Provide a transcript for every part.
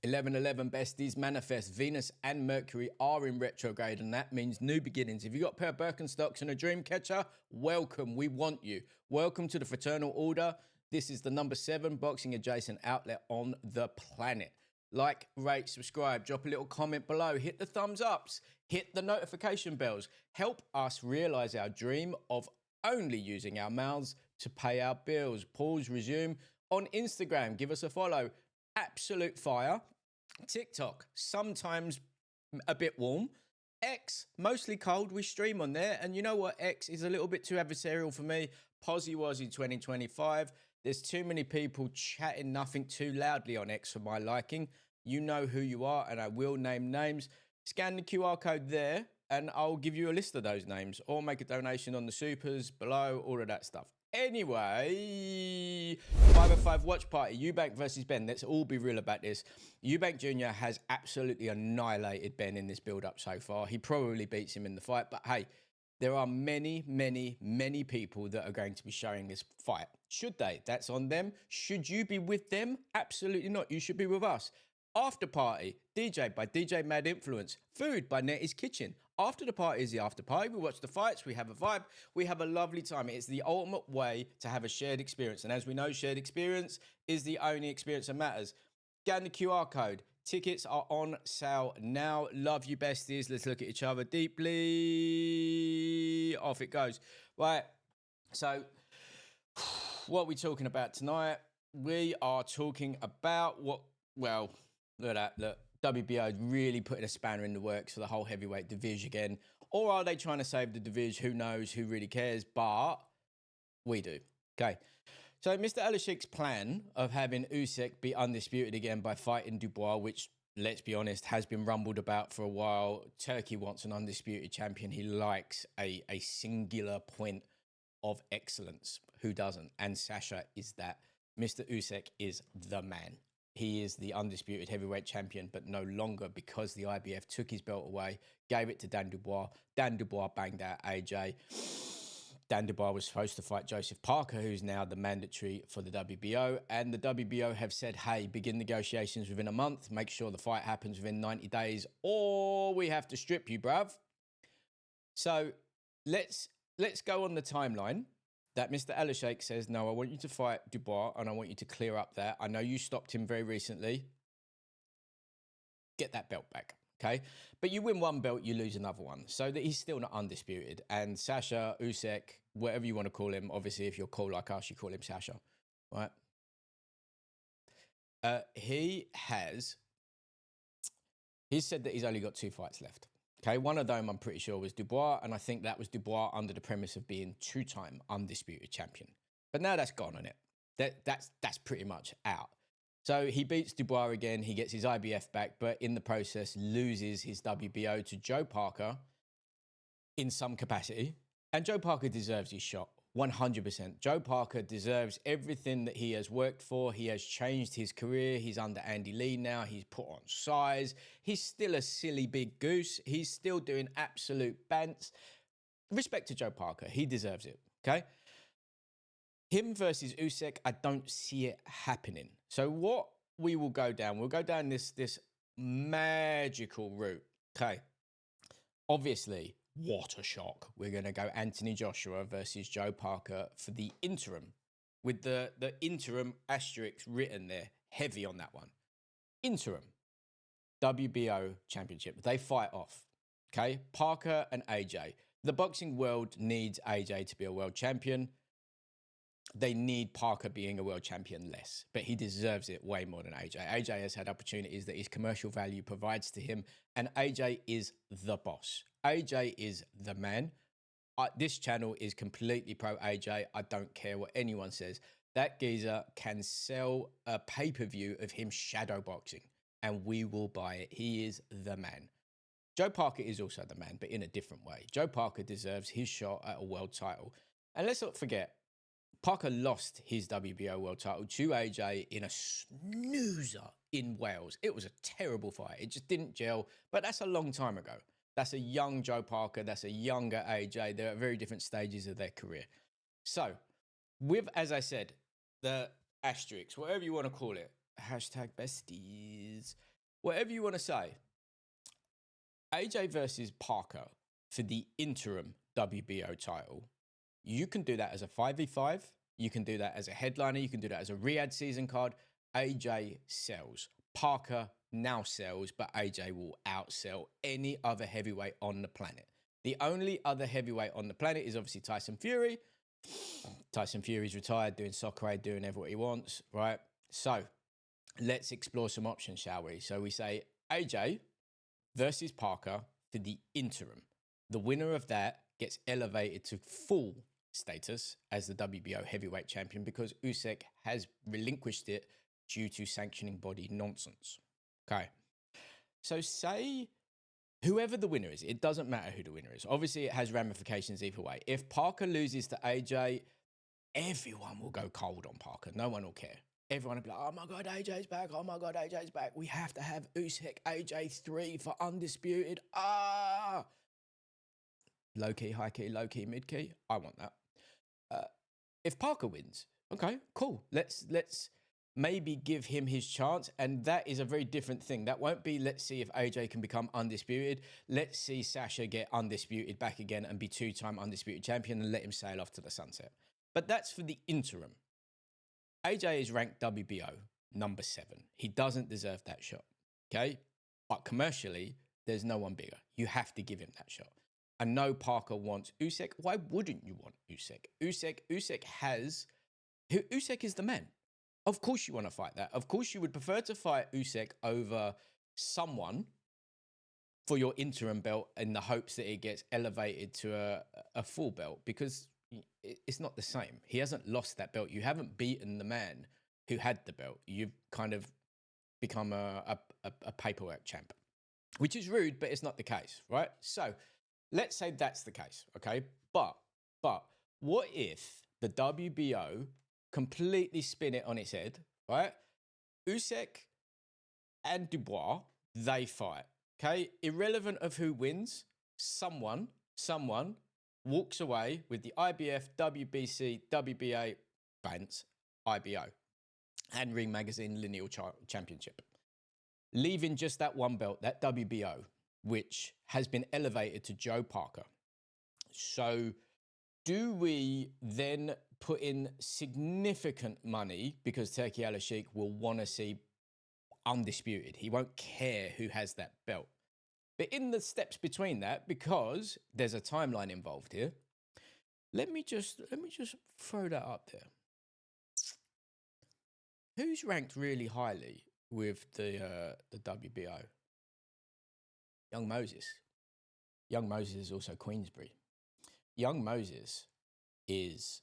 1111 besties, manifest. Venus and Mercury are in retrograde, and that means new beginnings. If you got a pair of Birkenstocks and a dream catcher, welcome. We want you. Welcome to the Fraternal Order. This is the number 7 boxing adjacent outlet on the planet. Like, rate, subscribe, drop a little comment below, hit the thumbs ups, hit the notification bells. Help us realize our dream of only using our mouths to pay our bills. Pause, resume. On Instagram, give us a follow. Absolute fire. TikTok, sometimes a bit warm. X, mostly cold. We stream on there. And you know what? X is a little bit too adversarial for me. Posy was in 2025. There's too many people chatting nothing too loudly on X for my liking. You know who you are, and I will name names. Scan the QR code there, and I'll give you a list of those names, or make a donation on the supers below, all of that stuff. Anyway, 505 watch party, Eubank versus Ben. Let's all be real about this. Eubank Jr. has absolutely annihilated Ben in this build-up so far. He probably beats him in the fight, but hey, there are many, many, many people that are going to be showing this fight. Should they? That's on them. Should you be with them? Absolutely not. You should be with us. After party, DJ by DJ Mad Influence. Food by Nettie's Kitchen. After the party is the after party. We watch the fights. We have a vibe. We have a lovely time. It's the ultimate way to have a shared experience. And as we know, shared experience is the only experience that matters. Scan the QR code. Tickets are on sale now. Love you, besties. Let's look at each other deeply. Off it goes. Right. So, what are we talking about tonight? We are talking about well, look at that. Look, WBO really putting a spanner in the works for the whole heavyweight division again. Or are they trying to save the division? Who knows? Who really cares? But we do. Okay. So Mr. Usyk's plan of having Usyk be undisputed again by fighting Dubois, which, let's be honest, has been rumbled about for a while. Turkey wants an undisputed champion. He likes a singular point of excellence. Who doesn't? And Sasha is that. Mr. Usyk is the man. He is the undisputed heavyweight champion, but no longer, because the IBF took his belt away, gave it to Dan Dubois. Dan Dubois banged out AJ. Dan Dubois was supposed to fight Joseph Parker, who's now the mandatory for the WBO. And the WBO have said, hey, begin negotiations within a month. Make sure the fight happens within 90 days, or we have to strip you, bruv. So let's go on the timeline. That Mr. Usyk says, no, I want you to fight Dubois, and I want you to clear up that. I know you stopped him very recently. Get that belt back, okay? But you win one belt, you lose another one. So that he's still not undisputed. And Sasha, Usyk, whatever you want to call him, obviously, if you're cool like us, you call him Sasha, right? He's said that he's only got 2 fights left. Okay, one of them I'm pretty sure was Dubois, and I think that was Dubois under the premise of being 2-time undisputed champion. But now that's gone on it. That's pretty much out. So he beats Dubois again, he gets his IBF back, but in the process loses his WBO to Joe Parker in some capacity. And Joe Parker deserves his shot, 100%. Joe Parker deserves everything that he has worked for. He has changed his career. He's under Andy Lee now. He's put on size. He's still a silly big goose. He's still doing absolute bants. Respect to Joe Parker. He deserves it, okay? Him versus Usyk, I don't see it happening. So what we will go down, we'll go down this magical route, okay? Obviously, what a shock. We're going to go Anthony Joshua versus Joe Parker for the interim, with the interim asterisk written there, heavy on that one. Interim, WBO championship. They fight off, okay? Parker and AJ. The boxing world needs AJ to be a world champion. They need Parker being a world champion less, but he deserves it way more than AJ. AJ has had opportunities that his commercial value provides to him, and AJ is the boss. AJ is the man. This channel is completely pro AJ. I don't care what anyone says. That geezer can sell a pay-per-view of him shadow boxing, and we will buy it. He is the man. Joe Parker is also the man, but in a different way. Joe Parker deserves his shot at a world title. And let's not forget, Parker lost his WBO world title to AJ in a snoozer in Wales. It was a terrible fight. It just didn't gel, but that's a long time ago. That's a young Joe Parker. That's a younger AJ. They're at very different stages of their career. So, with, as I said, the asterisks, whatever you want to call it, hashtag besties. whatever you want to say, AJ versus Parker for the interim WBO title, you can do that as a 5v5. You can do that as a headliner. You can do that as a Riyadh season card. AJ sells. Parker now sells, but AJ will outsell any other heavyweight on the planet. The only other heavyweight on the planet is obviously Tyson Fury. Tyson Fury's retired, doing soccer aid, doing whatever he wants, right? So let's explore some options, shall we? So we say AJ versus Parker for the interim. The winner of that gets elevated to full status as the WBO heavyweight champion because Usyk has relinquished it due to sanctioning body nonsense. Okay. So say whoever the winner is, it doesn't matter who the winner is. Obviously, it has ramifications either way. If Parker loses to AJ, everyone will go cold on Parker. No one will care. Everyone will be like, oh my God, AJ's back. Oh my God, AJ's back. We have to have Usyk AJ 3 for Undisputed. Ah! Low key, high key, low key, mid key. I want that. If Parker wins, okay, cool. Let's maybe give him his chance. And that is a very different thing. That won't be, let's see if AJ can become undisputed. Let's see Sasha get undisputed back again and be 2-time undisputed champion and let him sail off to the sunset. But that's for the interim. AJ is ranked WBO number 7. He doesn't deserve that shot, okay? But commercially, there's no one bigger. You have to give him that shot. I know Parker wants Usyk. Why wouldn't you want Usyk? Usyk is the man. Of course you want to fight that. Of course you would prefer to fight Usyk over someone for your interim belt in the hopes that it gets elevated to a full belt because it's not the same. He hasn't lost that belt. You haven't beaten the man who had the belt. You've kind of become a paperwork champ, which is rude, but it's not the case, right? So let's say that's the case, okay? But what if the WBO completely spin it on its head, right? Usyk and Dubois, they fight, okay? Irrelevant of who wins, someone walks away with the IBF, WBC, WBA, Bants, IBO, and Ring Magazine Lineal Championship, leaving just that one belt, that WBO, which has been elevated to Joe Parker. So do we then put in significant money because Turki Al-Sheikh will want to see undisputed? He won't care who has that belt. But in the steps between that, because there's a timeline involved here, let me just throw that up there. Who's ranked really highly with the WBO? Young Moses. Young Moses is also Queensbury. Young Moses is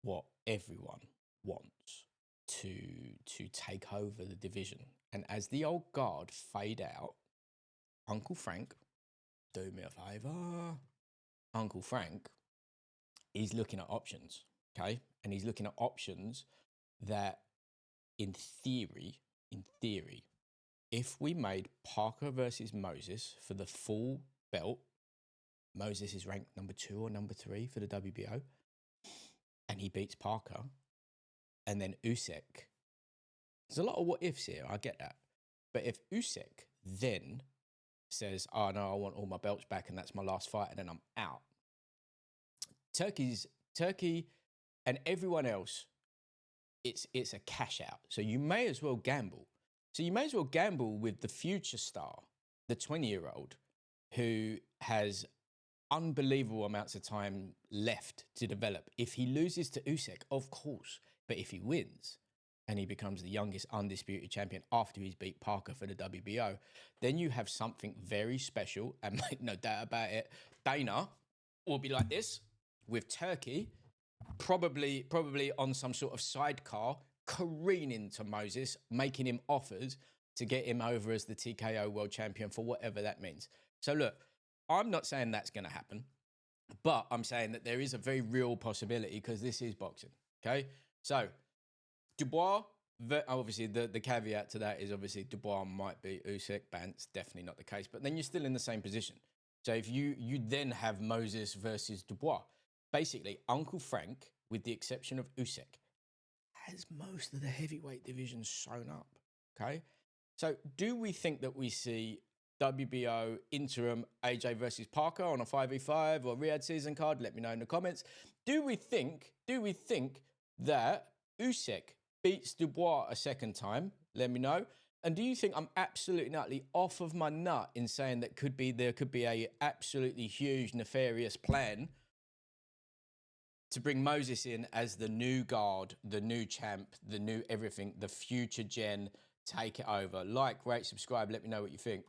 what everyone wants to take over the division. And as the old guard fade out, Uncle Frank, do me a favour. Uncle Frank, he's looking at options, okay? And he's looking at options that, in theory, if we made Parker versus Moses for the full belt, Moses is ranked number 2 or number 3 for the WBO, and he beats Parker, and then Usyk. There's a lot of what ifs here, I get that. But if Usyk then says, oh no, I want all my belts back and that's my last fight and then I'm out, Turkey and everyone else, it's a cash out. So you may as well gamble. So you may as well gamble with the future star, the 20-year-old, who has unbelievable amounts of time left to develop. If he loses to Usyk, of course, but if he wins and he becomes the youngest undisputed champion after he's beat Parker for the WBO, then you have something very special, and make no doubt about it, Dana will be like this with Turkey, probably on some sort of sidecar, careening to Moses, making him offers to get him over as the TKO world champion for whatever that means. So look, I'm not saying that's going to happen, but I'm saying that there is a very real possibility because this is boxing, okay? So Dubois, obviously the caveat to that is obviously Dubois might be Usyk, Bant's definitely not the case, but then you're still in the same position. So if you then have Moses versus Dubois, basically Uncle Frank, with the exception of Usyk, has most of the heavyweight division sewn up, okay? So do we think that we see WBO interim AJ versus Parker on a 5v5 or Riyadh season card? Let me know in the comments. Do we think that Usyk beats Dubois a second time? Let me know. And do you think I'm absolutely utterly off of my nut in saying that there could be a absolutely huge nefarious plan to bring Moses in as the new guard, the new champ, the new everything, the future gen, take it over? Like, rate, subscribe, let me know what you think.